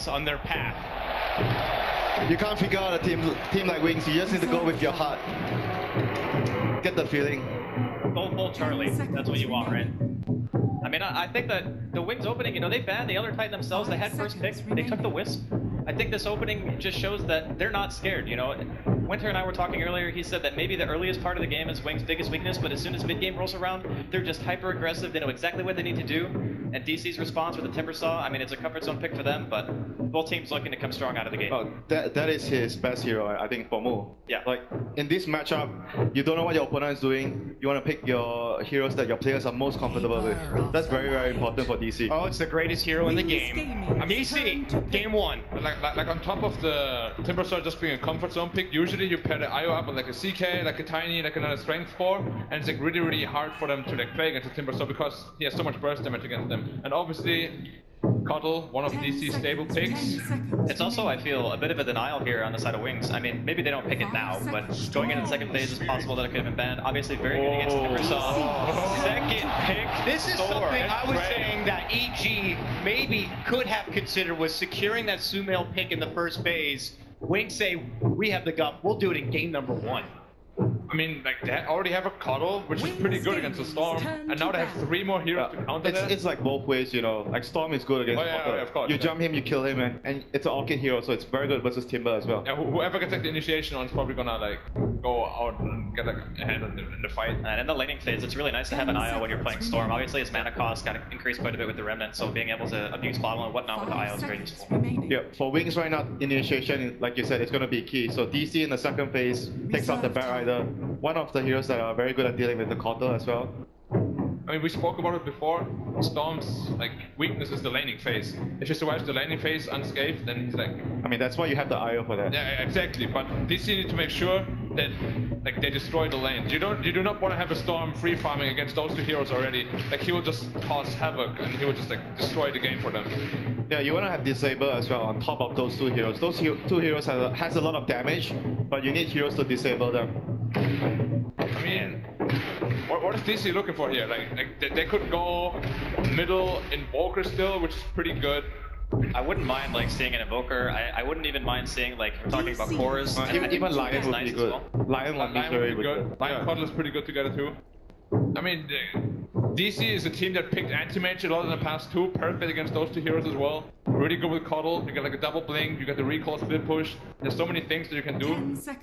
on their path. You can't figure out a team like Wings. You just need to go with your heart. Get the feeling. Go full Charlie. That's what you want, right? I mean, I think that the Wings opening, they banned the Elder Titan themselves. They had first pick. They took the Wisp. I think this opening just shows that they're not scared, Winter and I were talking earlier. He said that maybe the earliest part of the game is Wings' biggest weakness, but as soon as mid-game rolls around, they're just hyper-aggressive. They know exactly what they need to do. And DC's response with the Timber Saw, I mean, it's a comfort zone pick for them, but both teams looking to come strong out of the game. Oh, that is his best hero, I think, for Mu. Yeah. Like, in this matchup, you don't know what your opponent is doing. You want to pick your heroes that your players are most comfortable with. That's very, very important for DC. Oh, it's the greatest hero in the game. DC, game one. Like on top of the Timber Saw just being a comfort zone pick, usually you pair the IO up with like a CK, like a Tiny, like another Strength 4, and it's like really, really hard for them to like play against the Timber Saw because he has so much burst damage against them. And obviously, Cuddle, one of DC's stable picks. It's also, I feel, a bit of a denial here on the side of Wings. I mean, maybe they don't pick it now, but going into the second phase, it's possible that it could have been banned. Obviously, very good against the Timber Saw. Second pick. This is Thor. something I was saying that EG maybe could have considered was securing that Sumail pick in the first phase. Wings say, we have the gut, we'll do it in game number 1. I mean, like, they already have a Cuddle, which is pretty good against the Storm, and now they have 3 more heroes to counter that. It's like both ways, Like, Storm is good against Cuddle. Of course. You jump him, you kill him, and it's an Orchid hero, so it's very good versus Timber as well. Yeah, whoever gets like the initiation on is probably gonna like go out and get like ahead in the fight. And in the laning phase, it's really nice to have an IO when you're playing Storm. Obviously, its mana cost got increased quite a bit with the Remnant, so being able to abuse bottle and whatnot with the IO is very useful. Yeah, for Wings right now, initiation, like you said, it's going to be key. So DC in the second phase takes out the Bat Rider, one of the heroes that are very good at dealing with the Cotter as well. I mean, we spoke about it before. Storm's like weakness is the laning phase. If he survives the laning phase unscathed, then he's like. I mean, that's why you have the IO for that. Yeah, exactly. But DC need to make sure that like they destroy the lanes. You do not want to have a Storm free farming against those 2 heroes already. Like he will just cause havoc and he will just like destroy the game for them. Yeah, you want to have Disable as well on top of those 2 heroes. Those 2 heroes has a lot of damage, but you need heroes to disable them. I mean, what is DC looking for here? Like they could go middle Invoker still, which is pretty good. I wouldn't mind like seeing an Invoker. I wouldn't even mind seeing like talking about cores. Even Lion would be good. Lion would be very good. Lion Cuddle is pretty good together too. I mean, DC is a team that picked Anti-Mage a lot in the past too, perfect against those 2 heroes as well. Really good with Cuddle, you get like a double blink, you get the recall split push, there's so many things that you can do.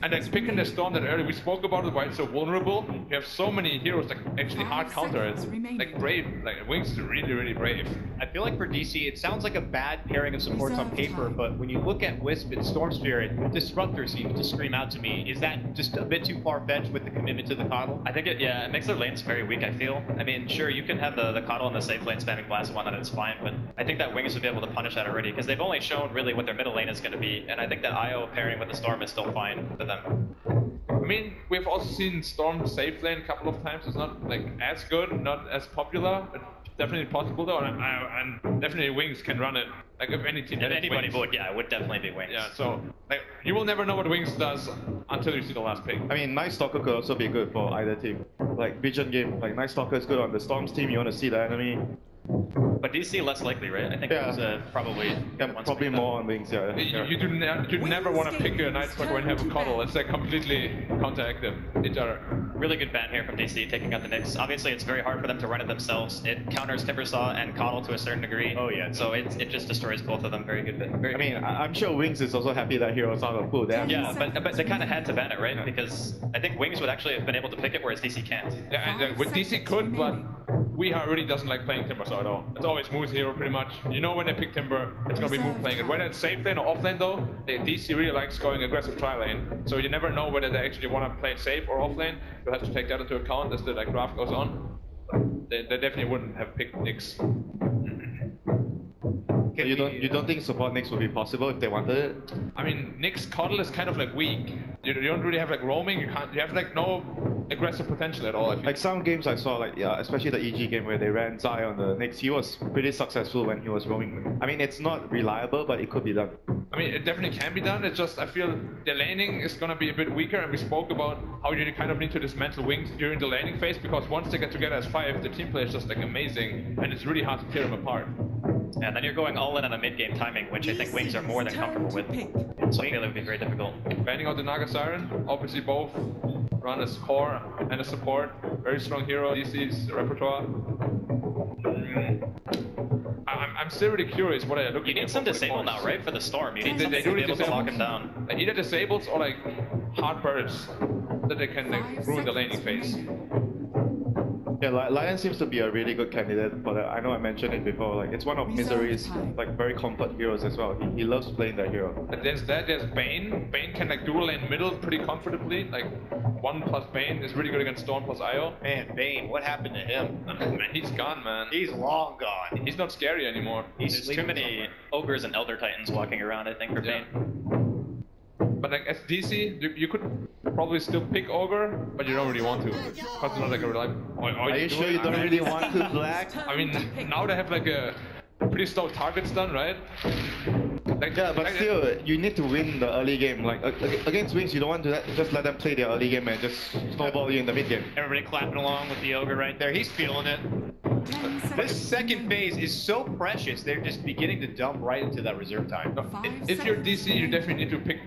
And then picking the Storm that early, we spoke about it, why it's so vulnerable. You have so many heroes that actually hard counter it. Like Brave, like Wings is really, really brave. I feel like for DC, it sounds like a bad pairing of supports on paper, but when you look at Wisp and Storm Spirit, Disruptor seems to scream out to me. Is that just a bit too far-fetched with the commitment to the Coddle? I think it makes their lanes very weak, I feel. I mean, sure, you can have the Coddle in the safe lane spamming blast and whatnot, it's fine, but I think that Wings would be able to punish that already, because they've only shown really what their middle lane is going to be, and I think that IO pairing with the Storm is still fine for them. I mean, we've also seen Storm safe lane a couple of times. It's not like as good, not as popular. It's definitely possible though, and definitely Wings can run it. Like if any team. If anybody would, yeah, it would definitely be Wings. Yeah, so like you will never know what Wings does until you see the last pick. I mean, Night Stalker could also be good for either team. Like Vision game, like Night Stalker is good on the Storm's team. You want to see the enemy. But DC less likely, right? I think it was probably more on Wings. Yeah. You never want to pick a Night Stalker when you have a Cuddle. It's like completely counteractive each other. Really good ban here from DC, taking out the Nyx. Obviously, it's very hard for them to run it themselves. It counters Timber Saw and Coddle to a certain degree. Oh yeah. So it just destroys both of them. Very good. I'm sure Wings is also happy that heroes out of pool. Yeah, but they kind of had to ban it, right? Yeah. Because I think Wings would actually have been able to pick it, whereas DC can't. Yeah, and with DC could, but Weeha really doesn't like playing Timber Saw at all. It's always Moo's hero pretty much. You know when they pick Timber, it's gonna be Moo playing it. Whether it's safe lane or off lane though, DC really likes going aggressive tri lane. So you never know whether they actually want to play it safe or off lane. You'll have to take that into account as the draft goes on. They definitely wouldn't have picked Nyx. You don't think support Nyx would be possible if they wanted it? I mean, Nyx Cuddle is kind of like weak. You don't really have like roaming. You have like no aggressive potential at all. Like some games I saw, like especially the EG game where they ran Zai on the Nyx, he was pretty successful when he was roaming. I mean, it's not reliable, but it could be done. I mean, it definitely can be done. It's just I feel the laning is gonna be a bit weaker, and we spoke about how you kind of need to dismantle Wings during the laning phase because once they get together as 5, the team play is just like amazing, and it's really hard to tear them apart. And then you're going all in on a mid-game timing, which I think Wings are more than comfortable with. So I feel it would be very difficult. Banning out the Naga Siren, obviously both run as core and a support. Very strong hero, DC's repertoire. I'm still really curious what I look. You need some disable now, right? For the storm, you need they to be able to disable. lock him down. Like either disables or like hard birds that they can like, ruin the laning phase. Yeah, Lion seems to be a really good candidate for that. I know I mentioned it before. Like it's one of Misery's like very comfort heroes as well. He loves playing that hero. And there's Bane. Bane can like dual lane middle pretty comfortably. Like 1+ Bane is really good against Storm plus IO. Man, Bane, what happened to him? Man, he's gone, man. He's long gone. He's not scary anymore. There's too many ogres and elder titans walking around, I think, for Bane. But like as DC, you could probably still pick Ogre, but you don't really want to. Because it's not like a reliable. Are you sure you don't really want to Black? I mean, now they have like a pretty slow target stun, right? Like, yeah, but still, you need to win the early game. Like against Wings, you don't want to just let them play their early game and just snowball you in the mid game. Everybody clapping along with the Ogre right there. He's feeling it. This second phase is so precious. They're just beginning to dump right into that reserve time. If you're DC, you definitely need to pick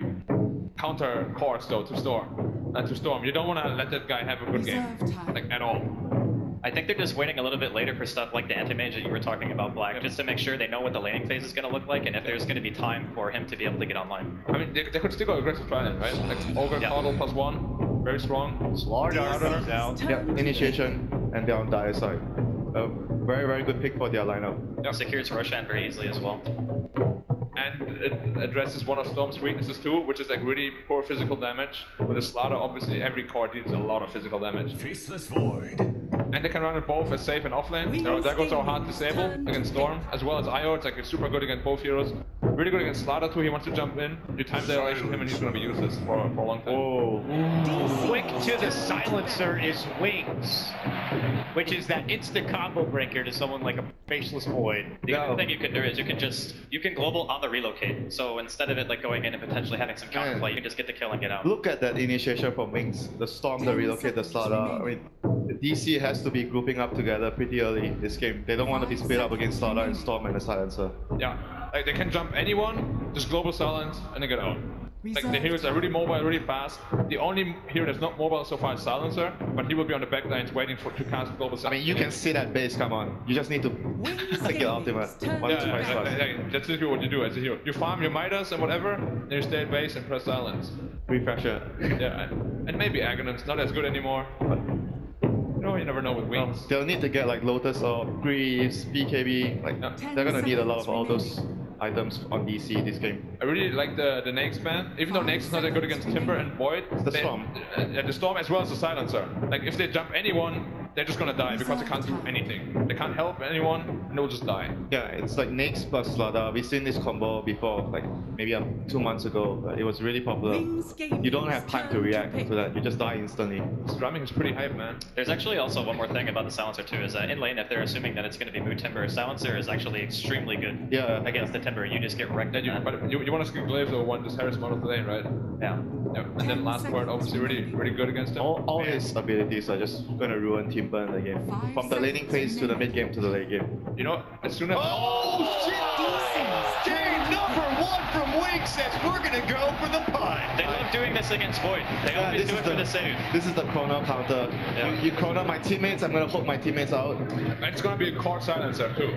counter cores though to Storm. You don't want to let that guy have a good game, like at all. I think they're just waiting a little bit later for stuff like the anti-mage that you were talking about, Black, just to make sure they know what the laning phase is going to look like and if there's going to be time for him to be able to get online. I mean, they could still go aggressive trident, right? Like Ogre, Coddle +1, very strong. Slardar comes out. Yeah, initiation, and they're on dire side. A very, very good pick for their lineup. Yep. Secures Roshan very easily as well. And it addresses one of Storm's weaknesses too, which is like really poor physical damage. With a Slaughter, obviously every core deals a lot of physical damage. Faceless Void. And they can run it both as safe and offlane. That goes our hard disable against Storm, as well as IO. It's like super good against both heroes. Really good against Slaughter too. He wants to jump in. You time the relation with him, and he's going to be useless for a long time. Oh. Quick to the silencer is Wings, which is that instant combo breaker to someone like a Faceless Void. The other thing you can do is you can global on the relocate. So instead of it like going in and potentially having some counterplay, you can just get the kill and get out. Look at that initiation from Wings. The Storm, the relocate, the Slaughter. I mean, the DC has to be grouping up together pretty early in this game. They don't want to be split up against Slaughter and Storm and the Silencer. Yeah, like they can jump anyone, just global silence, and they get out. Like the heroes are really mobile, really fast. The only hero that's not mobile so far is Silencer, but he will be on the back lines waiting to cast global silence. I mean, you can sit at base, come on. You just need to take it ultimate. That's literally what you do as a hero. You farm your Midas and whatever, then you stay at base and press silence. Refresher. Yeah, and maybe Aghanim's not as good anymore, but you never know with Wings. They'll need to get like Lotus or Greaves, BKB. Like they're gonna need a lot of all those items on DC this game. I really like the Nax ban, even though Nax is not that good against Timber and Void. The Storm. The Storm as well as the Silencer. Like if they jump anyone, they're just gonna die because they can't do anything. They can't help anyone, and they'll just die. Yeah, it's like Nax plus Slaughter. We've seen this combo before, like maybe 2 months ago. It was really popular. You don't have time to react to that. You just die instantly. This drumming is pretty hype, man. There's actually also one more thing about the Silencer too, is that in lane, if they're assuming that it's going to be Mood Timber, Silencer is actually extremely good against the Timber. You just get wrecked. But you want to skip Glaive though, one just Harris model of the lane, right? Yeah. And then last word, obviously really good against him. All his abilities are just gonna ruin Timber in the game. From the laning phase to the mid game to the late game. You know, as soon as Game number 1 from Wings says we're gonna go for the punt. They love doing this against Void. They always do it for the save. This is the chrono counter. Yeah. You chrono my teammates, I'm gonna hook my teammates out. And it's gonna be a core silencer too.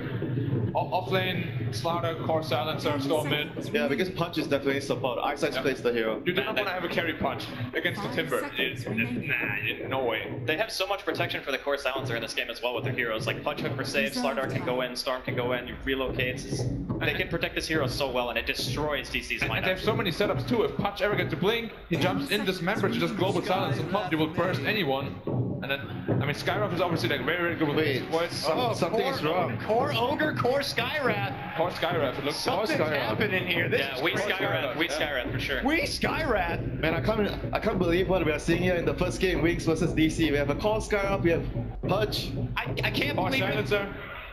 Off lane, Slaughter, core silencer, Storm mid. Yeah, because Punch is definitely support. Eyesight plays the hero. You do not want to have a carry punch against the Timber. Nah, no way. They have so much protection for the core silencer in this game as well with their heroes. Like Punch Hook for save, Slardar can go in, Storm can go in, you relocates. They can protect this hero so well, and it destroys DC's lineup. And they have so many setups too. If Punch ever gets to blink, he jumps in, dismembers, just global silence on top. You will burst anyone. And then, I mean, Skyrock is obviously like very good with Something is wrong. Core Ogre, core Skywrath. Core Skywrath, it looks Something's happening here. We Skywrath for sure. We Skywrath. Man, I can't believe what we are seeing here in the first game, Wings versus DC. We have a call Skyrock, we have Punch. I can't believe it.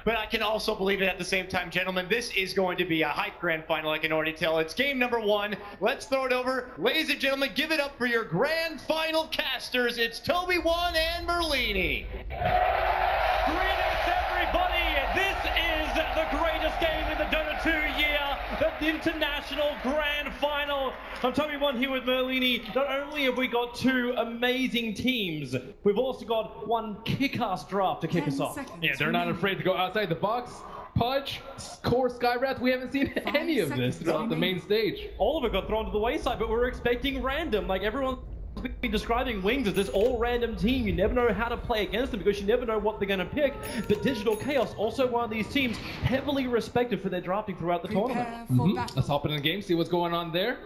But I can also believe it at the same time, gentlemen. This is going to be a hype grand final, I can already tell. It's game number 1. Let's throw it over. Ladies and gentlemen, give it up for your grand final casters. It's Toby1 and Merlini. Greetings, everybody. This is the greatest game in the Dota 2 year, the International Grand Final. I'm Tommy One here with Merlini. Not only have we got two amazing teams, we've also got one kick-ass draft to kick us off. Yeah, they're not afraid to go outside the box. Pudge, Core, Skywrath, we haven't seen any of this throughout the main stage. All of it got thrown to the wayside, but we were expecting random. Like everyone's been describing Wings as this all-random team. You never know how to play against them because you never know what they're going to pick. But Digital Chaos, also one of these teams heavily respected for their drafting throughout the tournament. Let's hop into the game, see what's going on there.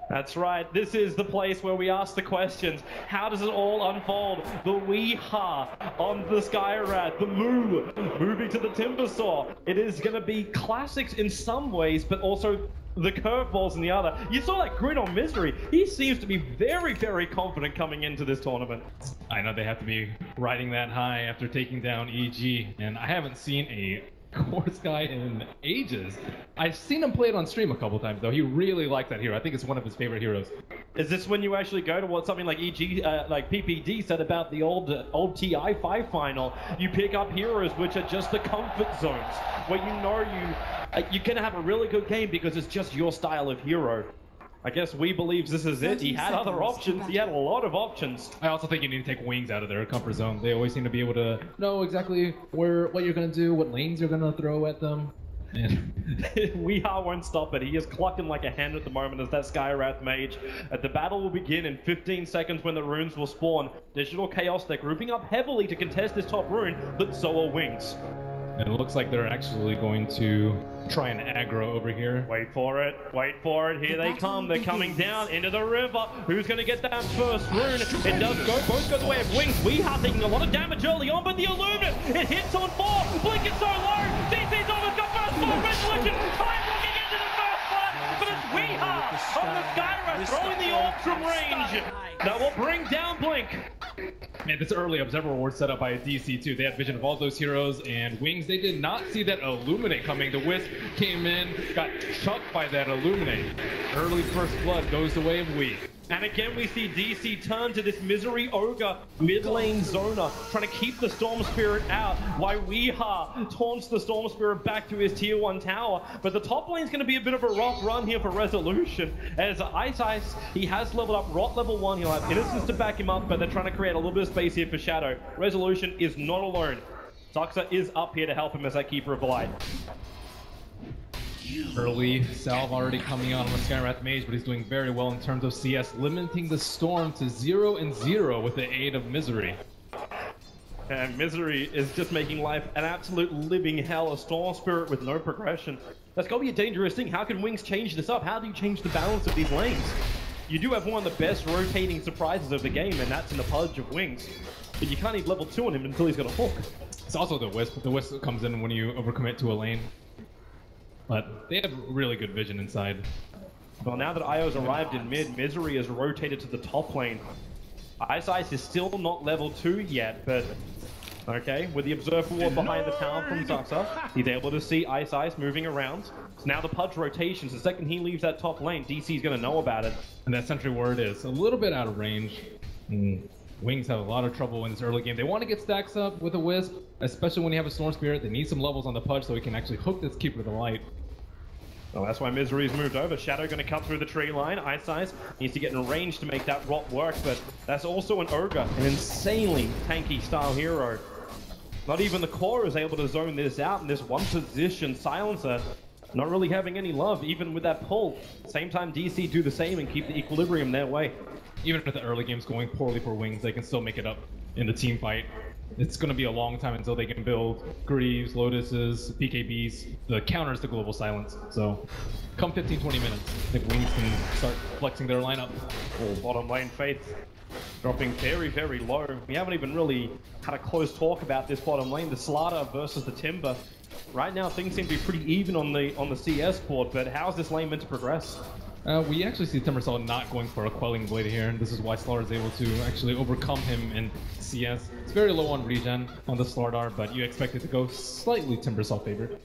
That's right. This is the place where we ask the questions. How does it all unfold? The Weeha on the Skywrath, the Moo moving to the Timbersaw. It is going to be classics in some ways, but also the curveballs in the other. You saw that grin on Misery. He seems to be very, very confident coming into this tournament. I know they have to be riding that high after taking down EG, and I haven't seen a Course guy in ages. I've seen him play it on stream a couple times though. He really likes that hero. I think it's one of his favorite heroes. Is this when you actually go to what something like EG, like PPD said about the old TI6 final? You pick up heroes which are just the comfort zones, where you know you're gonna have a really good game because it's just your style of hero. I guess we believes this is it. He had other options. He had a lot of options. I also think you need to take Wings out of their comfort zone. They always seem to be able to know exactly what you're going to do, what lanes you're going to throw at them. And Weeha won't stop it. He is clucking like a hen at the moment as that Skywrath mage. The battle will begin in 15 seconds when the runes will spawn. Digital Chaos, they're grouping up heavily to contest this top rune, but so are Wings. And it looks like they're actually going to try and aggro over here. Wait for it. Wait for it. Here they come. They're coming down into the river. Who's going to get that first rune? It does go. Both go the way of Wings. Weeha taking a lot of damage early on, but the Illuminate, it hits on 4. Blink is so low. DC's almost got first blood. Resolution. Time looking into the first blood. But it's Weeha on the Skywrath throwing the orb from range. That will bring down Blink. Man, this early Observer Ward set up by DC too. They had vision of all those heroes, and Wings, they did not see that Illuminate coming. The Wisp came in, got chucked by that Illuminate. Early first blood goes the way of Wee. And again, we see DC turn to this Misery Ogre mid lane zoner, trying to keep the Storm Spirit out, while Weeha taunts the Storm Spirit back to his tier 1 tower. But the top lane's going to be a bit of a rough run here for Resolution, as Ice, he has leveled up Rot level 1, he'll have Innocence to back him up, but they're trying to create a little bit of space here for Shadow. Resolution is not alone. Zuxa is up here to help him as that Keeper of the Light. Early salve already coming out on the Skywrath Mage, but he's doing very well in terms of CS, limiting the Storm to 0 and 0 with the aid of Misery. And Misery is just making life an absolute living hell. A Storm Spirit with no progression. That's got to be a dangerous thing. How can Wings change this up? How do you change the balance of these lanes? You do have one of the best rotating surprises of the game, and that's in the Pudge of Wings. But you can't even level 2 on him until he's got a hook. It's also the Wisp. The Wisp comes in when you overcommit to a lane. But they have really good vision inside. Well, now that Io's arrived in mid, Misery has rotated to the top lane. Ice is still not level 2 yet, but okay, with the Observer Ward behind the tower from Zuxa, he's able to see Ice moving around. So now the Pudge rotations, the second he leaves that top lane, DC's going to know about it. And that Sentry Ward is a little bit out of range. Wings have a lot of trouble in this early game. They want to get stacks up with a Wisp, especially when you have a Storm Spirit. They need some levels on the Pudge so he can actually hook this Keeper of the Light. Well, that's why Misery's moved over. Shadow going to cut through the tree line. Ice needs to get in range to make that Rot work, but that's also an Ogre, an insanely tanky style hero. Not even the core is able to zone this out in this one position. Silencer not really having any love, even with that pull. Same time, DC do the same and keep the equilibrium their way. Even if the early game's going poorly for Wings, they can still make it up in the team fight. It's going to be a long time until they can build Greaves, Lotuses, PKBs, the counters to Global Silence. So come 15-20 minutes, I think Wings can start flexing their lineup. Oh, bottom lane Faith dropping very, very low. We haven't even really had a close talk about this bottom lane, the Slaughter versus the Timber. Right now things seem to be pretty even on the CS board, but how's this lane meant to progress? We actually see Timbersaw not going for a Quelling Blade here, and this is why Slardar is able to actually overcome him in CS. It's very low on regen on the Slardar, but you expect it to go slightly Timbersaw favored.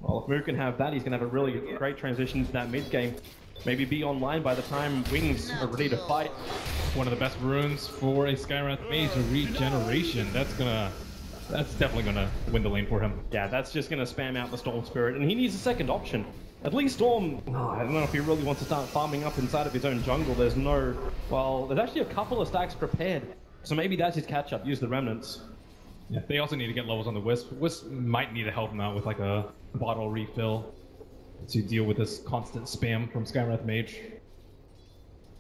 Well, if Moo can have that, he's going to have a really great transition into that mid game. Maybe be online by the time Wings are ready to fight. One of the best runes for a Skywrath Mage, Regeneration. That's going to That's definitely gonna win the lane for him. Yeah, that's just gonna spam out the Storm Spirit, and he needs a second option. At least Storm, I don't know if he really wants to start farming up inside of his own jungle. There's actually a couple of stacks prepared. So maybe that's his catch-up, use the remnants. Yeah, they also need to get levels on the Wisp. Wisp might need to help him out with like a bottle refill to deal with this constant spam from Skywrath Mage.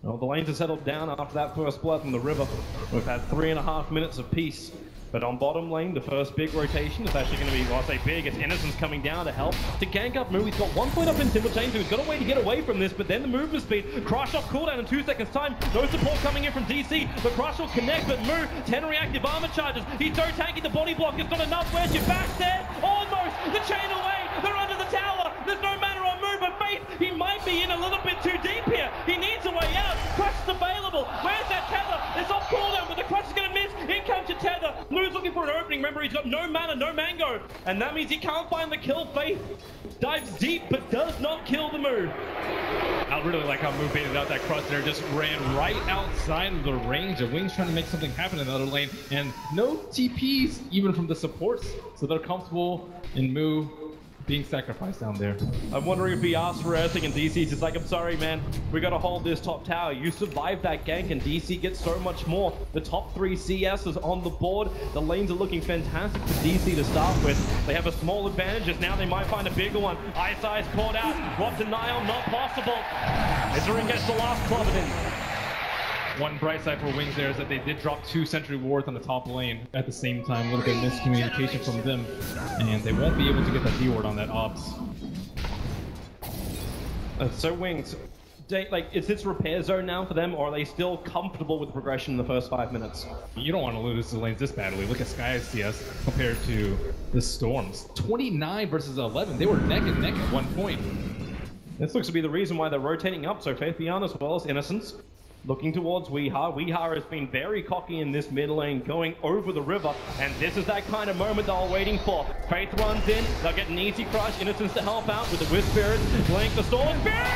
Well, the lanes have settled down after that first blood from the river. We've had 3.5 minutes of peace. But on bottom lane, the first big rotation is actually going to be, well, I say big, it's Innocence coming down to help. To gank up Moo, he's got 1 point up in Timberchain, so he's got a way to get away from this, but then the movement speed, Crush off cooldown in 2 seconds time, no support coming in from DC, but Crush will connect, but Moo, 10 reactive armor charges, he's so tanky, the body block is not enough, where's your back there? Almost, the chain away, they're under the tower, there's no matter on Moo, but Faith, he might be in a little bit too deep here, he needs a way out, Crush is available, where's that tether? It's off cooldown, but the Crush is going to miss, in comes your tether, Moo's looking for an opening, remember he's got no mana, no mango, and that means he can't find the kill. Faith dives deep, but does not kill the Moo. I really like how Moo baited out that Crush there, just ran right outside of the range of Wings trying to make something happen in the other lane, and no TPs even from the supports, so they're comfortable in Moo being sacrificed down there. I'm wondering if he asks for anything and DC's just like, I'm sorry man, we gotta hold this top tower. You survived that gank and DC gets so much more. The top 3 CS is on the board. The lanes are looking fantastic for DC to start with. They have a small advantage as now they might find a bigger one. Ice caught out, Rod denial, not possible. Misery gets the last club in. One bright side for Wings there is that they did drop 2 sentry wards on the top lane at the same time. A little bit of miscommunication from them, and they won't be able to get that D-ward on that ops. So Wings, is this repair zone now for them, or are they still comfortable with the progression in the first 5 minutes? You don't want to lose the lanes this badly. Look at Sky's CS compared to the Storms. 29 versus 11. They were neck and neck at one point. This looks to be the reason why they're rotating up, so Faithian as well as Innocence. Looking towards Weeha. Weeha has been very cocky in this mid lane, going over the river, and this is that kind of moment they're waiting for. Faith runs in, they'll get an easy crush, Innocence to help out with the Wisp Spirit, blink the Storm Spirit!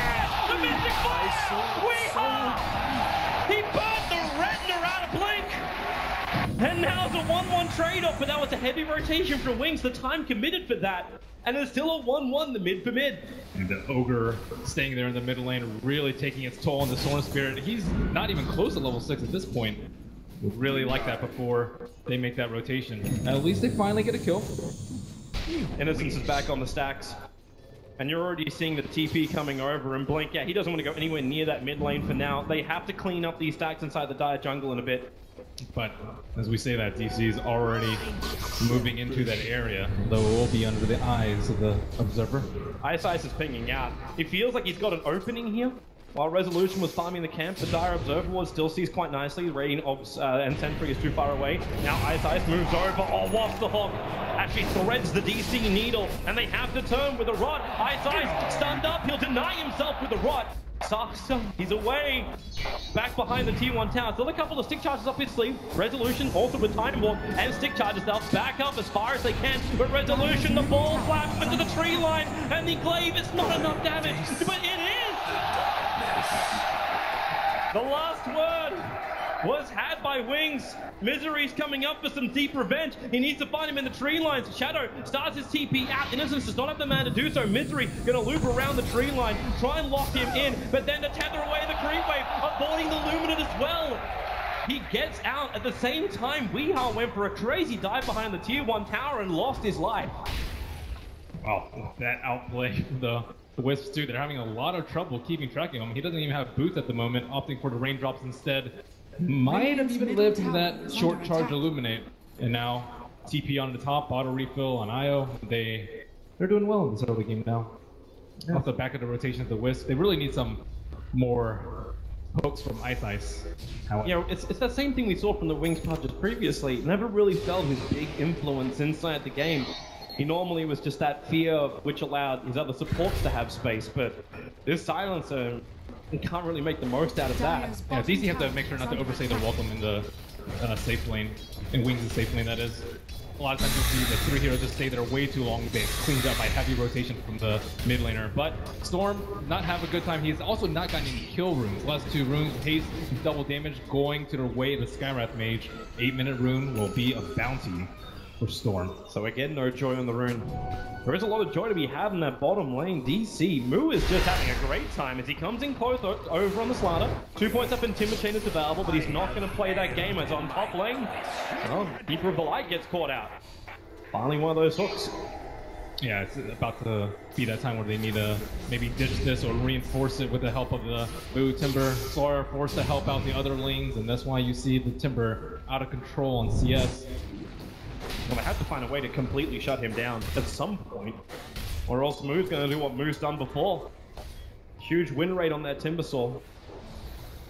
The Mystic Fire! Weeha! He burned the Retina out of Blink! And now it's a 1-1 trade-off, but that was a heavy rotation from Wings, the time committed for that. And it's still a 1-1, the mid for mid. And the Ogre staying there in the mid lane, really taking its toll on the Storm Spirit. He's not even close to level 6 at this point. Would really like that before they make that rotation. At least they finally get a kill. Innocence is back on the stacks. And you're already seeing the TP coming over, and Blink, yeah, he doesn't want to go anywhere near that mid lane for now. They have to clean up these stacks inside the Dire jungle in a bit. But as we say that, DC is already moving into that area, though it will be under the eyes of the observer. Ice is pinging out. It feels like he's got an opening here. While Resolution was farming the camp, the Dire Observer Ward still sees quite nicely. The rating and Sentry is too far away. Now Ice moves over. Oh, what's the hook? Actually threads the DC needle, and they have to turn with a rod. Ice stunned up. He'll deny himself with a rod. Sasa, he's away. Back behind the T1 tower. Still a couple of stick charges up his sleeve. Resolution also with Time Walk and stick charges. They'll back up as far as they can. But Resolution, the ball flaps into the tree line. And the glaive, it's not enough damage. But it is! The last word was had by Wings. Misery's coming up for some deep revenge. He needs to find him in the tree lines. Shadow starts his TP out. Innocence does not have the man to do so. Misery gonna loop around the tree line, try and lock him in, but then to tether away the creep wave, avoiding the Luminate as well. He gets out at the same time. Weeha went for a crazy dive behind the tier 1 tower and lost his life. Wow, that outplay the Wisps too. They're having a lot of trouble keeping track of him. He doesn't even have boots at the moment, opting for the raindrops instead. Might have even lived to that short charge Illuminate. And now TP on the top, bottle refill on IO. They're doing well in this early game now. Yeah. Off the back of the rotation of the Wisp, they really need some more hooks from Ice. You know, it's that same thing we saw from the Wings Podgers previously. Never really felt his big influence inside the game. He normally was just that fear which allowed his other supports to have space, but this silencer, he can't really make the most out of that. Yeah, DC have to make sure not to overstay their welcome in the safe lane, in Wings' safe lane that is. A lot of times you'll see the 3 heroes just stay there way too long, being cleaned up by heavy rotation from the mid laner. But Storm not have a good time. He's also not gotten any kill runes. Last 2 runes, haste, double damage, going to the way of the Skywrath Mage. 8-minute rune will be a bounty. for Storm. So again, no joy on the rune. There is a lot of joy to be had in that bottom lane. DC, Moo is just having a great time as he comes in close over on the slider. 2 points up in Timber Chain is available, but he's not going to play that game as on top lane. Oh, Keeper of the Light gets caught out. Finally one of those hooks. Yeah, it's about to be that time where they need to maybe ditch this or reinforce it with the help of the Moo Timber. Sora forced to help out the other lanes, and that's why you see the Timber out of control on CS. Well, they have to find a way to completely shut him down at some point, or else Moo's going to do what Moo's done before. Huge win rate on that Timbersaw.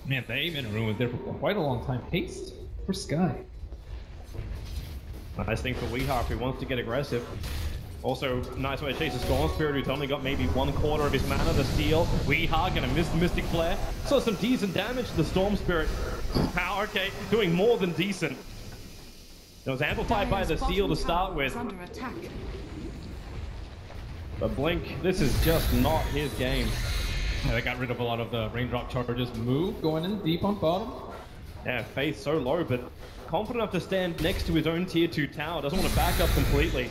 Man, the 8-minute rune was there for quite a long time. Haste for Sky. Nice thing for Weehaw if he wants to get aggressive. Also, nice way to chase the Storm Spirit, who's only got maybe 1/4 of his mana to steal. Weehaw gonna miss the Mystic Flare. So some decent damage to the Storm Spirit. Wow, okay, doing more than decent. It was amplified by the seal to start with. But Blink, this is just not his game. Yeah, they got rid of a lot of the raindrop charges. Moo going in deep on bottom. Yeah, Faith so low, but confident enough to stand next to his own tier 2 tower. Doesn't want to back up completely.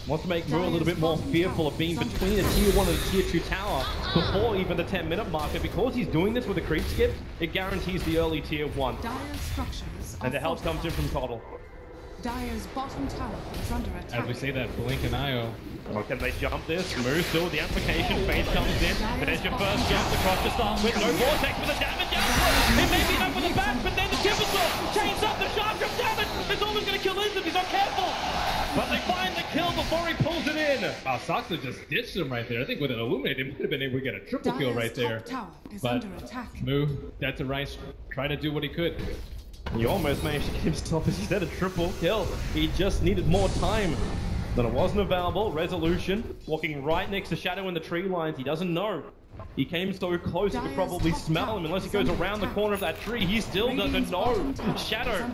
Wants to make Moo a little bit more fearful of being between a tier 1 and a tier 2 tower before even the 10-minute marker. Because he's doing this with a creep skip, it guarantees the early tier 1. And the help comes in from Coddle. Dire's bottom tower is under attack. As we say that, Blink and IO. Well, can they jump this? Moo still with the amplification. Faith comes in. There's your first jump across to start with. No vortex for the damage output. It may be enough for the back, but then the Timbersaw chains up the shark of damage. It's almost going to kill Lizard. He's not careful. But they find the kill before he pulls it in. Saksa just ditched him right there. I think with an Illuminate, he might have been able to get a triple kill right there. But Moo, that's a Rice, try to do what he could. He almost managed to get himself, as he said, a triple kill. He just needed more time. But it wasn't available. Resolution, walking right next to Shadow in the tree lines. He doesn't know. He came so close he could probably smell him. Unless he goes around the corner of that tree, he still doesn't know. Shadow,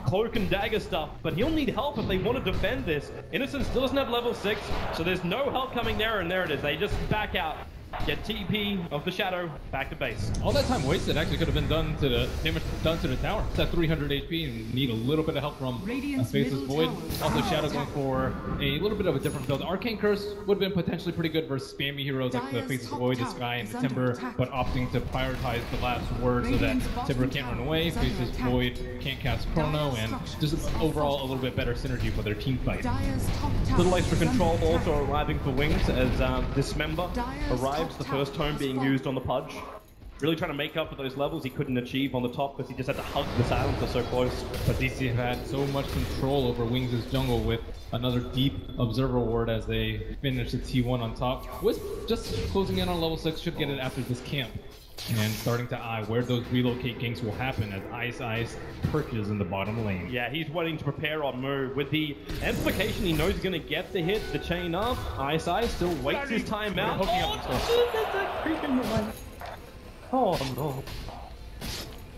cloak and dagger stuff. But he'll need help if they want to defend this. Innocent still doesn't have level 6, so there's no help coming there, and there it is. They just back out. Get TP of the Shadow back to base. All that time wasted actually could have been done to the damage done to the tower. It's at 300 HP and need a little bit of help from Faceless Void. Also Shadow going for a little bit of a different build. Arcane Curse would have been potentially pretty good versus spammy heroes like the Faceless Void, the Sky, and the Timber, but opting to prioritize the last word so that Timber can't run away, Faceless Void can't cast Chrono, and just overall a little bit better synergy for their team fight. Little extra control also arriving for Wings as Dismember arrives. The first tome being used on the Pudge. Really trying to make up for those levels he couldn't achieve on the top because he just had to hug the silencer so close. But DC had so much control over Wings' jungle with another deep Observer Ward as they finish the T1 on top. Wisp just closing in on level 6, should get it after this camp. And starting to eye where those relocate ganks will happen as Ice perches in the bottom lane. Yeah, he's waiting to prepare on Moo. With the amplification, he knows he's going to get the hit, the chain up. Ice still waits his time out. Oh no.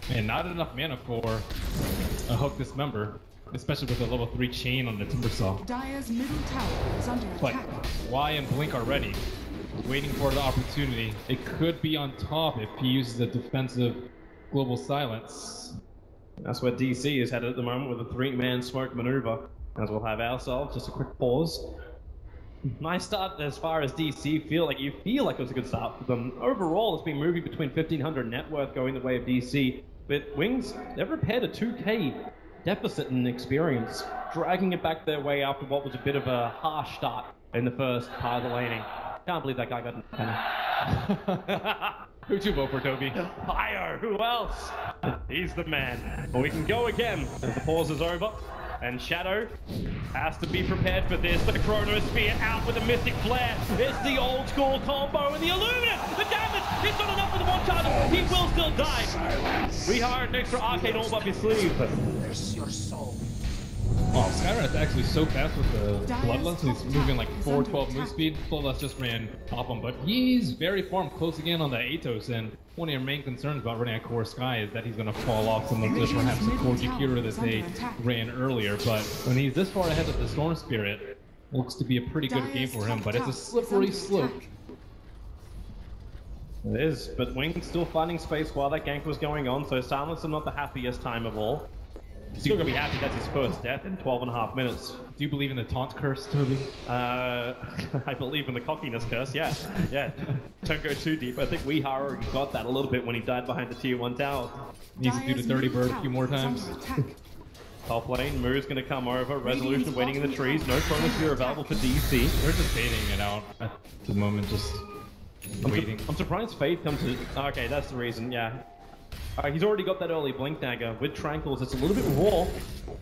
And not enough mana for a hook Dismember, especially with a level 3 chain on the Timbersaw. Dire's middle tower is under But attack. Y and Blink are ready, waiting for the opportunity. It could be on top if he uses a defensive global silence. That's where DC is headed at the moment with a 3-man smoke maneuver. As we'll have ourselves, just a quick pause. Nice start as far as DC. You feel like it was a good start for them. Overall, it's been moving between 1,500 net worth going the way of DC. But Wings, they've repaired a 2k deficit in experience, dragging it back their way after what was a bit of a harsh start in the first part of the laning. Can't believe that guy got an antenna. Who'd you vote for, Toby? Fire! Who else? He's the man. But we can go again as the pause is over. And Shadow has to be prepared for this. The Chrono Spear out with a Mystic Flare. It's the old school combo and the Illuminate. The damage, it's not enough for the one charge. He will still die. We hired an extra Arcane Orb up his sleeve. Oh, Skyrat's actually so fast with the Bloodlust. He's moving like 412 move speed. Bloodlust just ran off him, but he's very farm closing in on the Atos, and one of your main concerns about running a core Sky is that he's going to fall off similar to perhaps the core Jakira that they ran earlier, but when he's this far ahead of the Storm Spirit, looks to be a pretty good game for him, but it's a slippery slope. It is, but Wing's still finding space while that gank was going on, so Silencer not the happiest time of all. Still gonna be happy that's his first death in 12.5 minutes. Do you believe in the taunt curse, Toby? I believe in the cockiness curse, yeah. Yeah, don't go too deep. I think Weeha already got that a little bit when he died behind the tier 1 tower. Needs to do the dirty bird a few more times. Top lane, Moo's gonna come over, Resolution waiting in the trees, no Chronosphere available for DC. They're just baiting it out at the moment, just waiting. I'm surprised Faith comes to... Okay, that's the reason, yeah. He's already got that early Blink Dagger. With Tranquils, it's a little bit raw.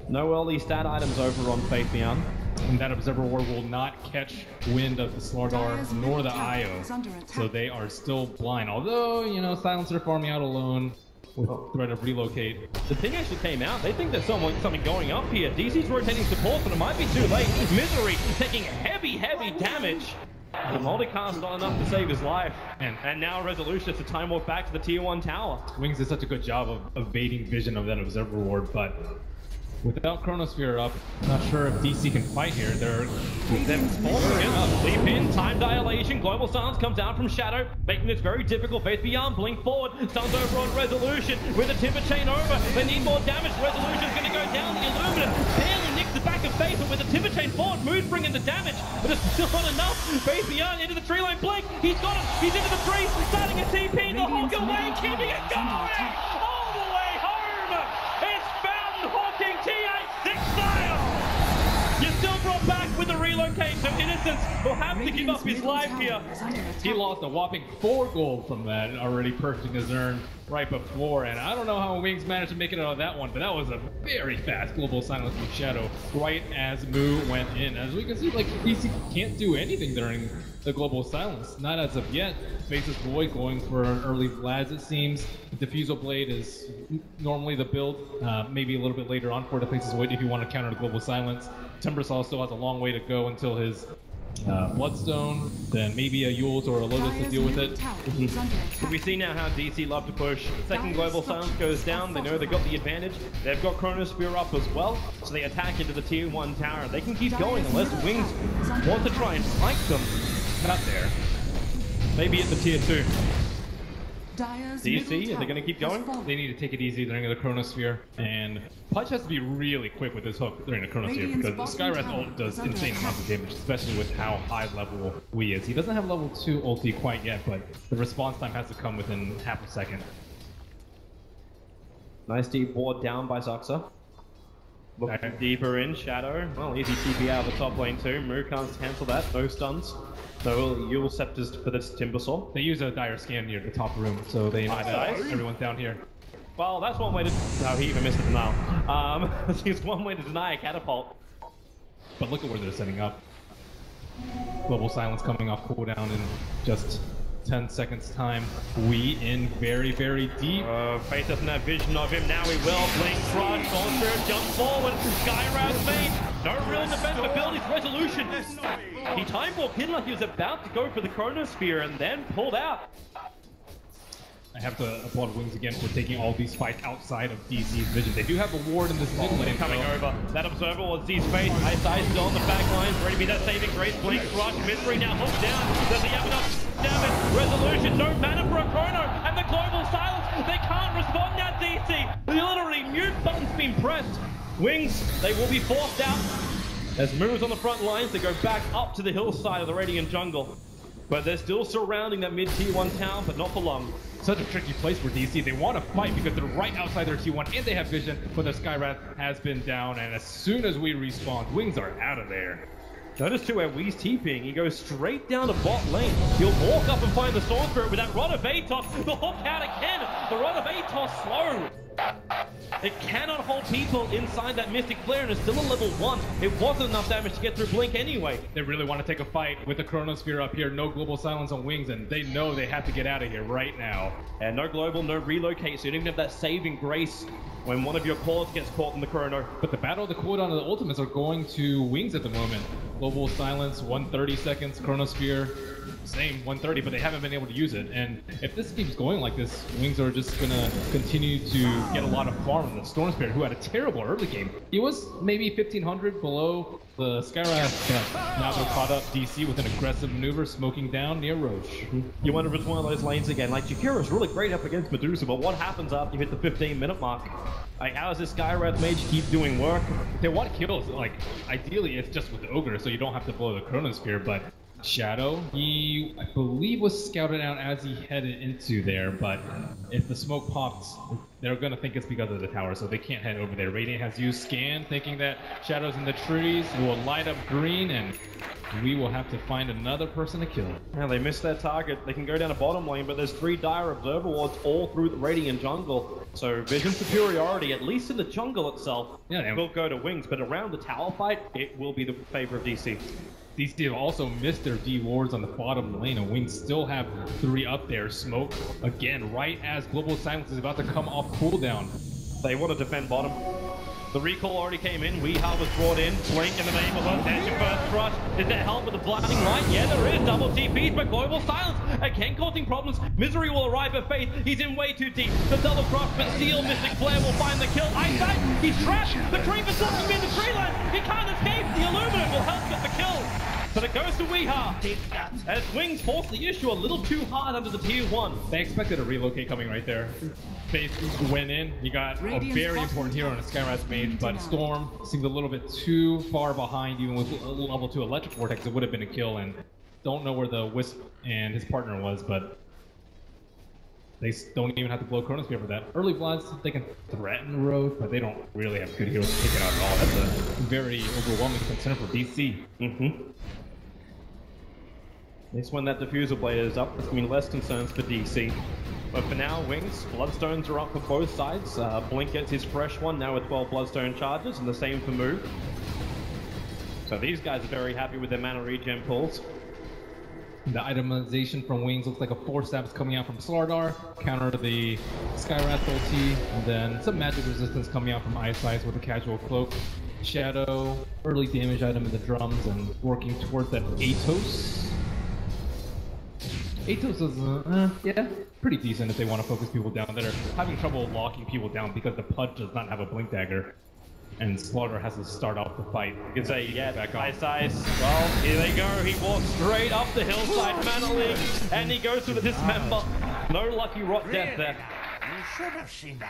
No early stat items over on Faith Beyond. And that Observer Ward will not catch wind of the Slardar nor the IO. So they are still blind. Although, you know, Silencer farming out alone with threat of relocate. The ping actually came out. They think there's something going up here. DC's rotating support, but it might be too late. Misery taking heavy damage. The multicast not enough to save his life. And now Resolution has to time walk back to the tier 1 tower. Wings did such a good job of evading vision of that Observer Ward, but without Chronosphere up, not sure if DC can fight here. They're falling up. Leap in, time dilation, Global Silence comes out from Shadow, making this very difficult. Faith Beyond, blink forward, Sun's over on Resolution, with a Timber Chain over. They need more damage, Resolution's gonna go down, the Illuminate barely nicks the back of Faith, but with a Timber Chain forward, Moon's bringing the damage, but it's still not enough. Faith Beyond into the tree line, blink, he's got him, he's into the trees, starting a TP, the Hawk away, keeping it going, all the way home. It's Fountain Hawking TI6 style. You're still brought back with the relocate, so Innocence will have to give up his life here. He lost a whopping 4 gold from that, already purchasing his earn right before, and I don't know how Wings managed to make it out of that one, but that was a very fast Global Silence from Shadow right as Moo went in. As we can see, like, DC can't do anything during the Global Silence, not as of yet. Faces Void going for an early Vlads, it seems. The Diffusal Blade is normally the build, maybe a little bit later on for the Faces Void if you want to counter the Global Silence. Timbersaw still has a long way to go until his Bloodstone, then maybe a Yules or a Lotus to deal with it. We see now how DC love to push. Second Global Silence goes down, they know they've got the advantage. They've got Chronosphere up as well, so they attack into the tier 1 tower. They can keep going unless Wings want to try and spike them. Not there. Maybe at the tier 2. DC, are they going to keep going? They need to take it easy during the Chronosphere, and Punch has to be really quick with his hook during the Chronosphere because the Skywrath ult does insane amounts of damage, especially with how high level Wii is. He doesn't have level 2 ulti quite yet, but the response time has to come within half a second. Nice deep ward down by Zoxa. Looking deeper in, Shadow. Well, easy TP out of the top lane too. Moo can't cancel that, no stuns. So Yule Scepters for this Timbersaw. They use a dire scan near the top room, so they know that everyone's down here. Well, that's one way to... No, he even missed it now. It's one way to deny a catapult. But look at where they're setting up. Global Silence coming off cooldown in just 10 seconds time. We in very deep. Faith doesn't have vision of him. Now he will. Blink, Crush, Golden Spirit, jump forward. Skywrath mate. No real defense abilities. Resolution. He time walked in like he was about to go for the Chronosphere and then pulled out. I have to applaud Wings again for taking all these fights outside of DC's vision. They do have a ward in this mid lane. Coming over. That Observer was Z's face. Ice still on the back lines. Ready to be that saving grace. Blink, Crush, Misery now hooked down. Does he have enough damage? Resolution. No mana for a Chrono. And the Global Silence. They can't respond now, DC. Literally, mute button's been pressed. Wings, they will be forced out. As Moo's on the front lines, they go back up to the hillside of the Radiant Jungle. But they're still surrounding that mid-tier 1 town, but not for long. Such a tricky place for DC. They want to fight because they're right outside their T1 and they have vision, but their Skywrath has been down, and as soon as we respawn, Wings are out of there. Notice too where Wee's TPing, he goes straight down to bot lane. He'll walk up and find the Storm Spirit with that Rod of Atos. The hook out again. The Rod of Atos slow. It cannot hold people inside that Mystic Flare, and it's still a level 1. It wasn't enough damage to get through Blink anyway. They really want to take a fight with the Chronosphere up here. No Global Silence on Wings, and they know they have to get out of here right now. And no global, no relocate, so you don't even have that saving grace when one of your cores gets caught in the Chrono. But the battle of the cooldown and the ultimates are going to Wings at the moment. Global Silence, 130 seconds, Chronosphere same 130, but they haven't been able to use it. And if this keeps going like this, Wings are just gonna continue to get a lot of farm from the Storm Spirit, who had a terrible early game. He was maybe 1500 below the Skywrath, but now they're caught up DC with an aggressive maneuver, smoking down near Roche. You wonder if it's one of those lanes again. Like, Jakira's really great up against Medusa, but what happens after you hit the 15-minute mark? Like, how does this Skywrath mage keep doing work? If they want kills, like, ideally it's just with the Ogre, so you don't have to blow the Chronosphere, but Shadow, he, I believe, was scouted out as he headed into there, but if the smoke pops, they're gonna think it's because of the tower, so they can't head over there. Radiant has used Scan, thinking that Shadow's in the trees, it will light up green, and we will have to find another person to kill. Yeah, they missed their target. They can go down a bottom lane, but there's 3 Dire Observer wards all through the Radiant jungle. So vision superiority, at least in the jungle itself, will go to Wings, but around the tower fight, it will be the favor of DC. DC have also missed their D wards on the bottom lane, and Wings still have 3 up there. Smoke again, right as Global Silence is about to come off cooldown. They want to defend bottom. The recall already came in. Weehaw was brought in. Blink in the neighborhood. There's your first crush. Is there help with the blinding light? Yeah, there is. Double TPs, but Global Silence again causing problems. Misery will arrive at Faith. He's in way too deep. The double crush, but Steel Mystic Flare will find the kill. Eyesight, he's trapped. The Creeper's looking him in the tree line. He can't escape. The Illuminate will help get the kill. But it goes to Weehaw. As Wings force the issue a little too hard under the tier 1. They expected a relocate coming right there. Faith went in. You got a very important hero in a Skywrath mage, but Storm seemed a little bit too far behind. Even with level 2 Electric Vortex, it would have been a kill. And don't know where the Wisp and his partner was, but they don't even have to blow Chronosphere for that. Early Bloods, they can threaten Road, but they don't really have good heroes to take it out at all. That's a very overwhelming concern for DC. At least when that Diffuser Blade is up, there's going to be less concerns for DC. But for now, Wings, Bloodstones are up for both sides. Blink gets his fresh one, now with 12 Bloodstone charges, and the same for Move. So these guys are very happy with their mana regen pulls. The itemization from Wings looks like a 4 stabs coming out from Slardar, counter to the Skywrath ulti, and then some magic resistance coming out from Ice with a casual cloak. Shadow, early damage item in the drums, and working towards that Atos. Atos is, yeah, pretty decent if they want to focus people down that are having trouble locking people down because the Pudge does not have a Blink Dagger. And Slaughter has to start off the fight. You can say, yeah, back on. Ice. Well, here they go. He walks straight up the hillside, Mana League, and he goes through the Dismember. No lucky rot death there.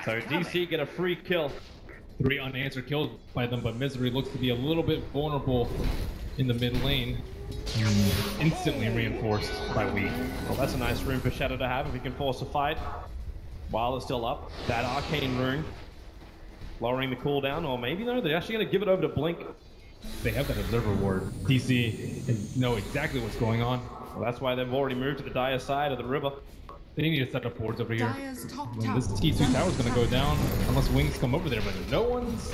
So DC get a free kill. 3 unanswered kills by them, but Misery looks to be a little bit vulnerable in the mid lane. Instantly reinforced by Wii. Well, that's a nice rune for Shadow to have if he can force a fight. While it's still up, that Arcane rune. Lowering the cooldown, or maybe no, they're actually going to give it over to Blink. They have that Observer ward. DC know exactly what's going on. Well, that's why they've already moved to the Dire side of the river. They need to set up wards over here. This T2 tower is going to go down unless Wings come over there, but no one's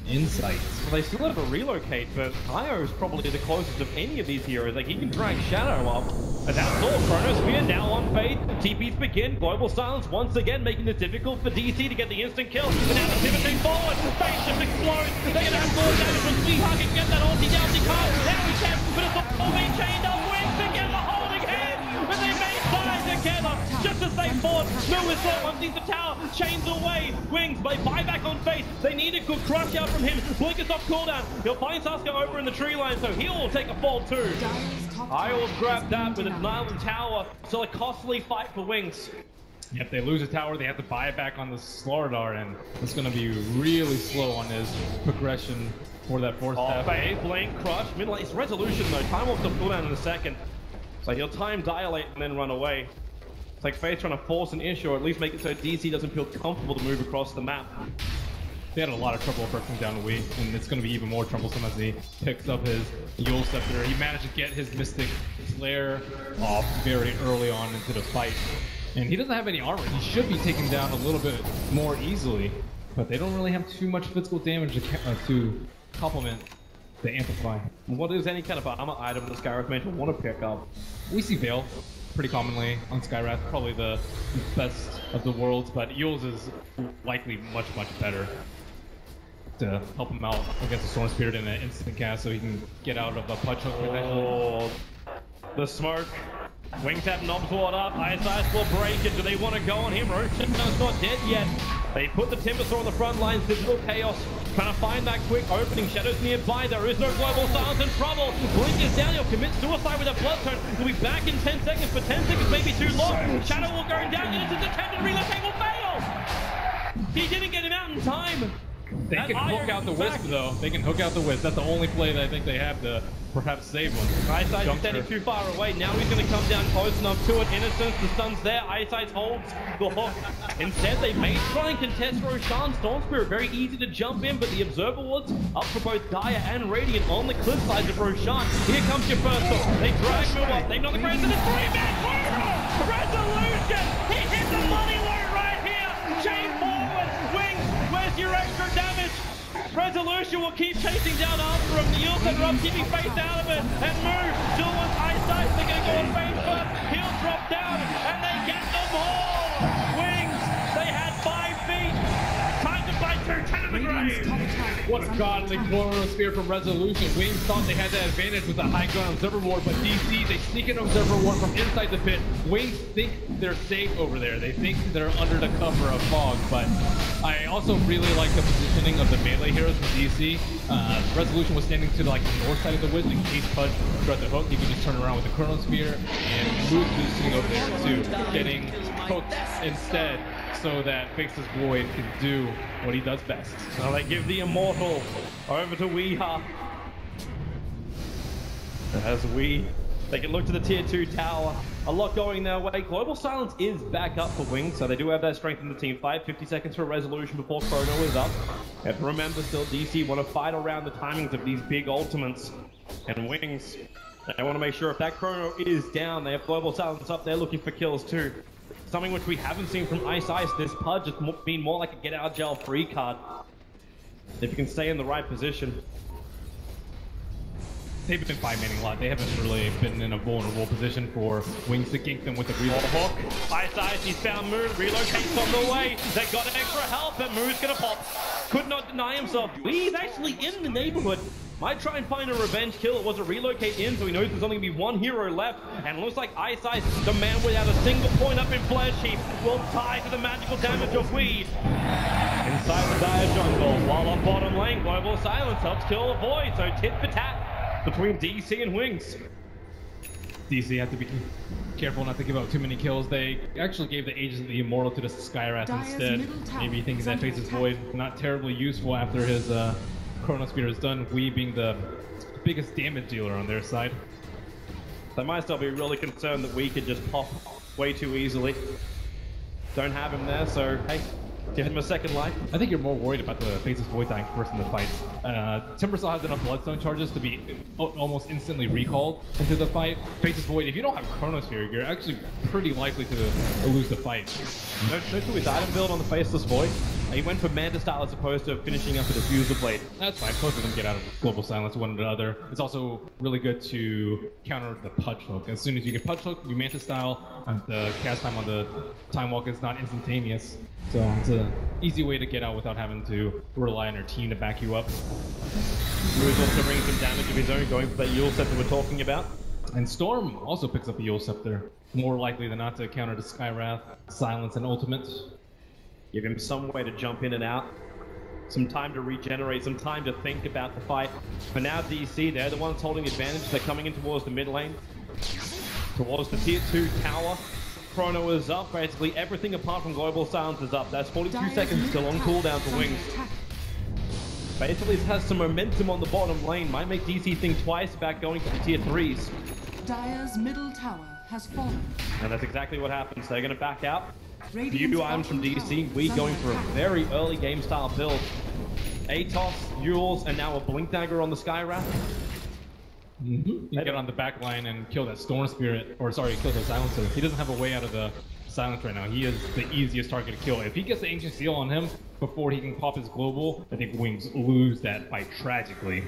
in sight. Well, they still have a relocate, but Io is probably the closest of any of these heroes. Like, he can drag Shadow up. And that's all. Chronosphere now on Faith. TPs begin. Global Silence once again making it difficult for DC to get the instant kill. But now they're pivoting forward. Faith just explodes. They're going to have more damage from Weehaw can get that ulti down. He can't. Now he can. But it's all being chained up. Wings together, holding hands. But they may die together. Just as they fought. Lewis empties the tower. Chains away. Wings by buyback on Faith. They need a good crush out from him. Blink is off cooldown. He'll find Sasuke over in the tree line, so he will take a fall too. I will grab that with a denial and tower. So a costly fight for Wings. If they lose a tower, they have to buy it back on the Slardar, and it's going to be really slow on his progression for that 4th step. Faith, Blink, Crush, mid-lane. It's Resolution though. Time off the cooldown in a second. So he'll time Dilate and then run away. It's like Faith trying to force an issue, or at least make it so DC doesn't feel comfortable to move across the map. They had a lot of trouble breaking down Wii, and it's going to be even more troublesome as he picks up his Yule Scepter. He managed to get his Mystic Flare off very early on into the fight. And he doesn't have any armor. He should be taken down a little bit more easily, but they don't really have too much physical damage to complement the Amplify. What is any kind of armor item the Skywrath mage will want to pick up? We see Veil pretty commonly on Skywrath, probably the best of the worlds, but Yule's is likely much better to help him out against the Storm Spirit in an instant cast so he can get out of a punch hook protection. Oh, the smoke. Wings have Knobs ward up. ISIS will break it. Do they want to go on him? Roshan's not dead yet. They put the Timbersaw on the front lines. Digital Chaos trying to find that quick opening. Shadows nearby. There is no Global Silence in trouble. Blink is down. He'll commit suicide with a Bloodstone. He'll be back in 10 seconds, but 10 seconds may be too long. Shadow will go down. Innocent's attempt to relocate will fail. He didn't get him out in time. They can hook out the Wisp though. They can hook out the Wisp. That's the only play that I think they have to perhaps save one. Eyesight is standing too far away. Now he's going to come down close enough to it. Innocence, the stun's there. Eyesight holds the hook. Instead, they may try and contest Roshan. Storm Spirit, very easy to jump in, but the Observer Wards up for both Dire and Radiant on the cliff sides of Roshan. Here comes your first hook. They drag Mill up. They know the Grace, and it's 3-man Resolution! He hit the money loot right here! Chain forward! Wings, where's your extra damage? Resolution will keep chasing down after him. The Yield Center up, keeping face out of it. And Move still wants eyesight. They're going to go on face first. He'll drop down, and they get them all. Wings, they had 5 feet. Time to fight to 10 of the grave. What a godly Chrono Spear from Resolution. Wings thought they had that advantage with the high ground Observer Ward, but DC, they sneak an Observer Ward from inside the pit. Wings think they're safe over there. They think they're under the cover of fog, but I also really like the positioning of the melee heroes from DC. Resolution was standing to the north side of the Wisp in case Pudge got the hook. He could just turn around with the Chrono Spear and move positioning over there too, getting hooked instead so that Faceless Void can do what he does best. So they give the Immortal over to Weeha. As they can look to the tier 2 tower. A lot going their way. Global Silence is back up for Wings, so they do have that strength in the team fight. 50 seconds for Resolution before Chrono is up. And remember, still DC want to fight around the timings of these big ultimates. And Wings, they want to make sure if that Chrono is down, they have Global Silence up there looking for kills too. Something which we haven't seen from Ice. This Pudge has been more like a get out of jail free card. If you can stay in the right position. They've been 5-manning a lot. They haven't really been in a vulnerable position for Wings to gank them with a reload. Hook. Ice, he's found Moon. Relocates on the way. They got an extra help, and Moon's gonna pop. Could not deny himself. He's actually in the neighborhood. Might try and find a revenge kill. It was a relocate in, so he knows there's only gonna be one hero left. And it looks like Ice, the man without a single point up in Flash Heap, will tie to the magical damage of Weed. Inside the Dire jungle, while on bottom lane, Global Silence helps kill the Void. So tit for tat between DC and Wings. DC have to be careful not to give up too many kills. They actually gave the Aegis of the Immortal to the Skywrath instead. Maybe thinking that Faceless Void not terribly useful after his Chrono Spear is done. We being the biggest damage dealer on their side. They might still be really concerned that we could just pop way too easily. Don't have him there, so hey, give him a second life. I think you're more worried about the Faceless Void dying first in the fight. Timbersaw has enough Bloodstone charges to be almost instantly recalled into the fight. Faceless Void, if you don't have Chrono Sphere, you're actually pretty likely to lose the fight. Note to his item build on the Faceless Void. He went for Manta style as opposed to finishing up with a Diffuser Blade. That's fine. Both of them get out of Global Silence one or the other. It's also really good to counter the Pudge Hook. As soon as you get Pudge Hook, you Manta style, the cast time on the Time Walk is not instantaneous. So it's an easy way to get out without having to rely on your team to back you up. Rue's also bringing some damage of his own, going for that Yule Scepter we're talking about. And Storm also picks up a Yule Scepter, more likely than not to counter the Skywrath, Silence, and Ultimate. Give him some way to jump in and out. Some time to regenerate, some time to think about the fight. For now, DC, they're the ones holding advantage. They're coming in towards the mid lane. Towards the tier 2 tower. Chrono is up. Basically, everything apart from Global Silence is up. That's 42 seconds still on cooldown for Wings. Basically, it has some momentum on the bottom lane. Might make DC think twice about going to the tier 3s. Dire's middle tower has fallen. And that's exactly what happens. They're going to back out. Few items from DC. We going for a very early game style build. Atos, Yules, and now a Blink Dagger on the Skywrath. You can get on the back line and kill that Storm Spirit, or sorry, kill the Silencer. He doesn't have a way out of the Silence right now. He is the easiest target to kill. If he gets the Ancient Seal on him before he can pop his Global, I think Wings lose that fight tragically.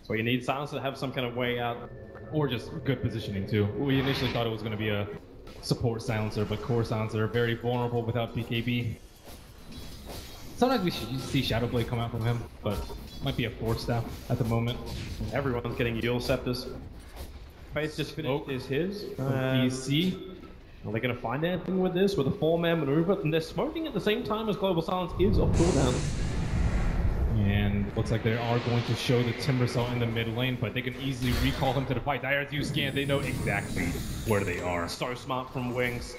So you need Silencer to have some kind of way out. Or just good positioning too. We initially thought it was going to be a support Silencer, but core Silencer, very vulnerable without BKB. Sometimes we should see Shadow Blade come out from him, but might be a Force Staff at the moment. Everyone's getting Yule Scepters. Faith just finished his. DC. Are they going to find anything with this, with a 4-man maneuver? And they're smoking at the same time as Global Silence is off cooldown. And looks like they are going to show the Timber Cell in the mid lane, but they can easily recall him to the fight. Dire use scan, they know exactly where they are. So smart from Wings.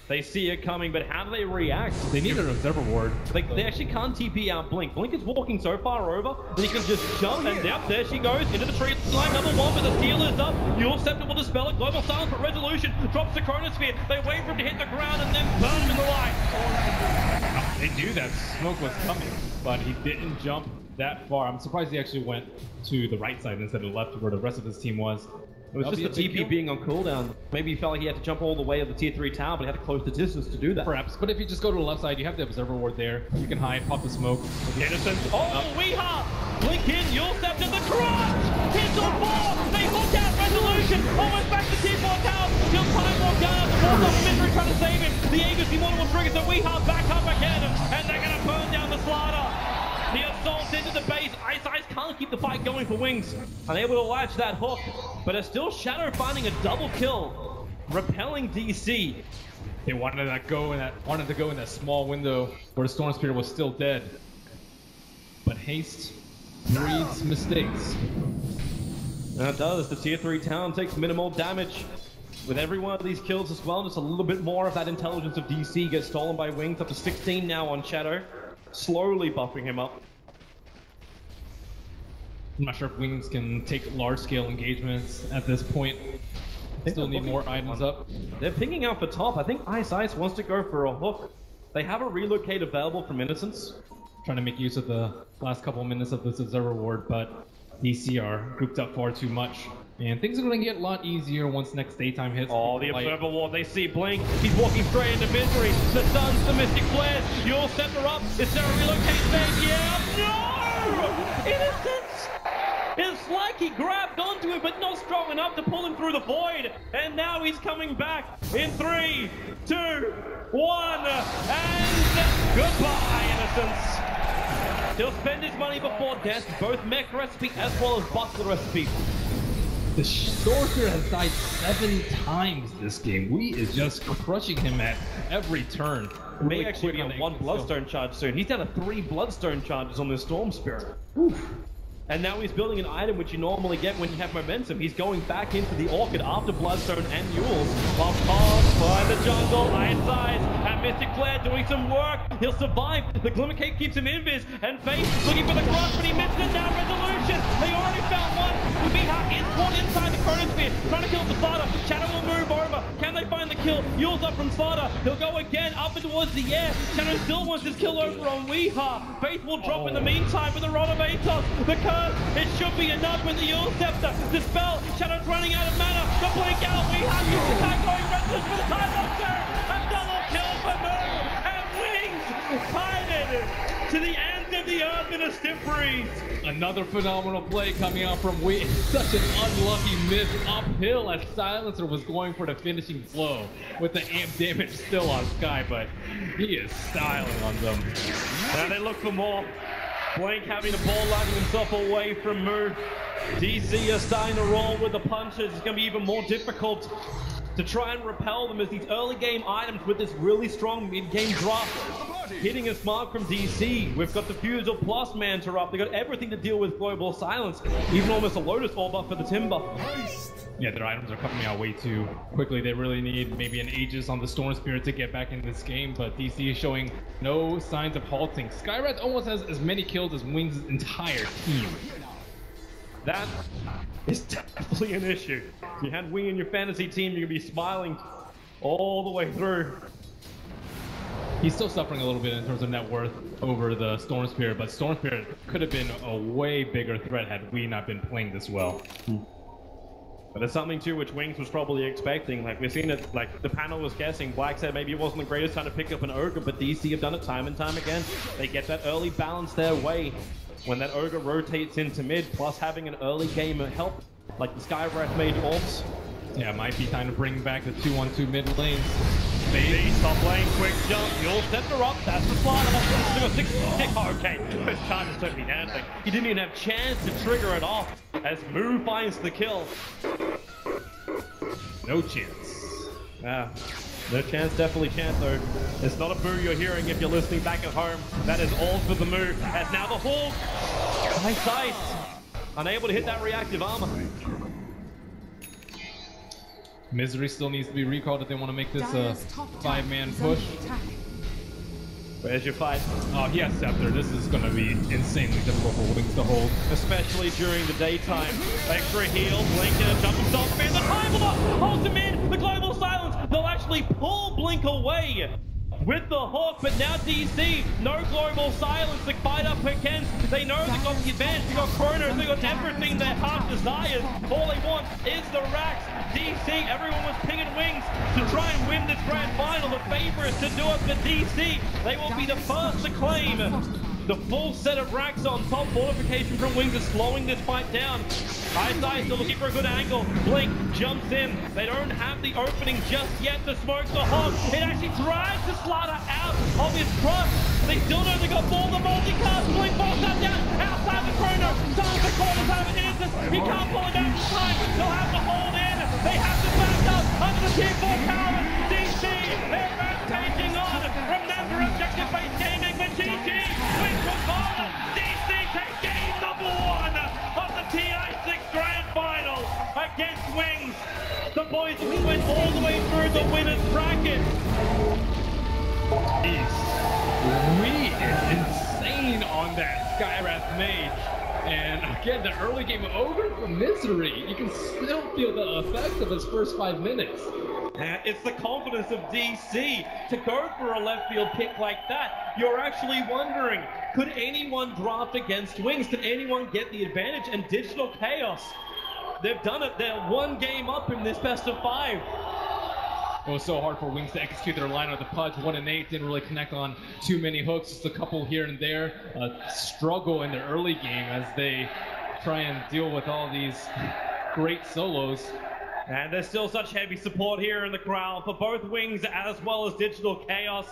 They see it coming, but how do they react? They need an observer ward. They actually can't TP out Blink. Blink is walking so far over that he can just jump, and yep, there she goes into the tree line number 1, but the steal is up. You'll Scepter will dispel it. Global Silence for Resolution drops the Chronosphere. They wait for him to hit the ground and then burn him in the light. They knew that smoke was coming, but he didn't jump that far. I'm surprised he actually went to the right side instead of the left where the rest of his team was. It was just the TP being on cooldown. Maybe he felt like he had to jump all the way of the tier 3 tower, but he had to close the distance to do that. Perhaps, but if you just go to the left side, you have the observer ward there. You can hide, pop the smoke. Innocent. Oh, Weeha! Blink in, you'll step to the crunch! Hits on 4! They hook out Resolution! Almost back to tier 4 tower! He'll time walk down the ball of Misery trying to save him! The Aegis Immortal will trigger, so Weeha back up again! And they're gonna burn down the Slaughter! The assault into the base. Ice can't keep the fight going for Wings. Unable to latch that hook, but it's still Shadow finding a double kill, repelling DC. They wanted to go in that small window where the Storm Spirit was still dead. But haste breeds mistakes. And it does. The tier 3 town takes minimal damage. With every one of these kills as well, just a little bit more of that intelligence of DC gets stolen by Wings. Up to 16 now on Shadow. Slowly buffing him up. I'm not sure if Wings can take large-scale engagements at this point. They still need more items up. They're pinging out for top. I think Ice wants to go for a hook. They have a relocate available from Innocence. Trying to make use of the last couple of minutes of this observer ward, but DC are grouped up far too much. And things are going to get a lot easier once next daytime hits. Oh, the observer ward, they see Blink. He's walking straight into Misery. The Suns, the Mystic Flares. You'll set her up. Is there a relocate phase? Yeah. No! Innocence! It's like he grabbed onto it, but not strong enough to pull him through the void. And now he's coming back in 3, 2, 1. And goodbye, Innocence. He'll spend his money before death, both mech recipe as well as buckler recipe. The Sorcerer has died 7 times this game. Wee is just crushing him at every turn. May actually be on 1 Bloodstone charge soon. He's down to 3 Bloodstone charges on this Storm Spirit. Oof. And now he's building an item which you normally get when you have momentum. He's going back into the Orchid after Bloodstone and Mules. While Pog by the jungle, Ice and Mystic Flare doing some work. He'll survive. The Glimmer Cape keeps him invis. And Faith looking for the cross, but he misses it down. Resolution. They already found one. Ubiha is caught inside the Chronosphere. Trying to kill the Slaughter. Shadow will move over. Can they find the kill? Yule's up from Slaughter. He'll go again up and towards the air. Shadow still wants his kill over on Weeha. Faith will drop in the meantime with the Rod of Atos. The it should be enough with the Yule Scepter. Dispel. Shadow's running out of mana. The blink out. We have used the time going restless for the time monster. A double kill for Moo. And Wings tied it to the end of the earth in a stiff breeze. Another phenomenal play coming out from Wee. Such an unlucky miss uphill as Silencer was going for the finishing blow with the amp damage still on Sky, but he is styling on them. Now they look for more. Blink having the ball lugging himself away from Moo. DC is starting to roll with the punches. It's going to be even more difficult to try and repel them as these early game items with this really strong mid-game drop hitting us mark from DC. We've got the Fusel plus Manta up. They've got everything to deal with Global Silence. Even almost a Lotus Orb up for the Timber. Yeah, their items are coming out way too quickly. They really need maybe an Aegis on the Storm Spirit to get back in this game, but DC is showing no signs of halting. Skywrath almost has as many kills as Wings' entire team. That is definitely an issue. If you had Wing in your fantasy team, you're going to be smiling all the way through. He's still suffering a little bit in terms of net worth over the Storm Spirit, but Storm Spirit could have been a way bigger threat had we not been playing this well. But it's something too which Wings was probably expecting. Like we've seen it, like the panel was guessing. Black said maybe it wasn't the greatest time to pick up an Ogre, but DC have done it time and time again. They get that early balance their way when that Ogre rotates into mid, plus having an early game of help, like the Skywrath made Orbs. Yeah, it might be time to bring back the 2-1-2 mid lanes. Baby, stop playing, quick jump, you'll set her up, that's the slide. Okay, first time is totally dancing. He didn't even have a chance to trigger it off as Moo finds the kill. no chance. Yeah. No chance, definitely chance though. It's not a boo you're hearing if you're listening back at home. That is all for the move. As now the Hawk. Nice ice. Unable to hit that reactive armor. Misery still needs to be recalled if they want to make this a 5-man push. Where's your fight? Oh, he has Scepter. This is going to be insanely difficult for Wings to hold. Especially during the daytime. Extra heal, Blink and a jump himself in. The time holds him in. The global silence. They'll actually pull Blink away with the Hawk, but now DC, no global silence to fight up against. They know they got the advantage, they got Chronos, they got everything their heart desires. All they want is the racks. DC, everyone was pinging Wings to try and win this grand final. The favorites to do it for DC. They will be the first to claim the full set of racks on top. Fortification from Wings is slowing this fight down. Ice still looking for a good angle. Blink jumps in. They don't have the opening just yet to smoke the Hawk. It actually drives the Slaughter out of his trust. They still know they got more than multicast. Blink falls that down outside the corner. Sounds the corners have an innocence. He can't pull it back in time. They'll have to hold in. They have to back up under the tier 4 tower. DC, they're rampaging on. Remember objective-based gaming with GG. Wins for Ghana. DC take game number 1 of the TI6 Grand Final against Wings. The boys went all the way through the winner's bracket. He's sweet and insane on that Skywrath Mage. And again, the early game over from Misery. You can still feel the effects of his first 5 minutes. It's the confidence of DC to go for a left field pick like that. You're actually wondering, could anyone draft against Wings? Could anyone get the advantage? And Digital Chaos, they've done it. They're 1 game up in this best of 5. It was so hard for Wings to execute their line with the Pudge. 1 and 8 didn't really connect on too many hooks. Just a couple here and there. Struggle in the early game as they try and deal with all these great solos. And there's still such heavy support here in the crowd for both Wings as well as Digital Chaos.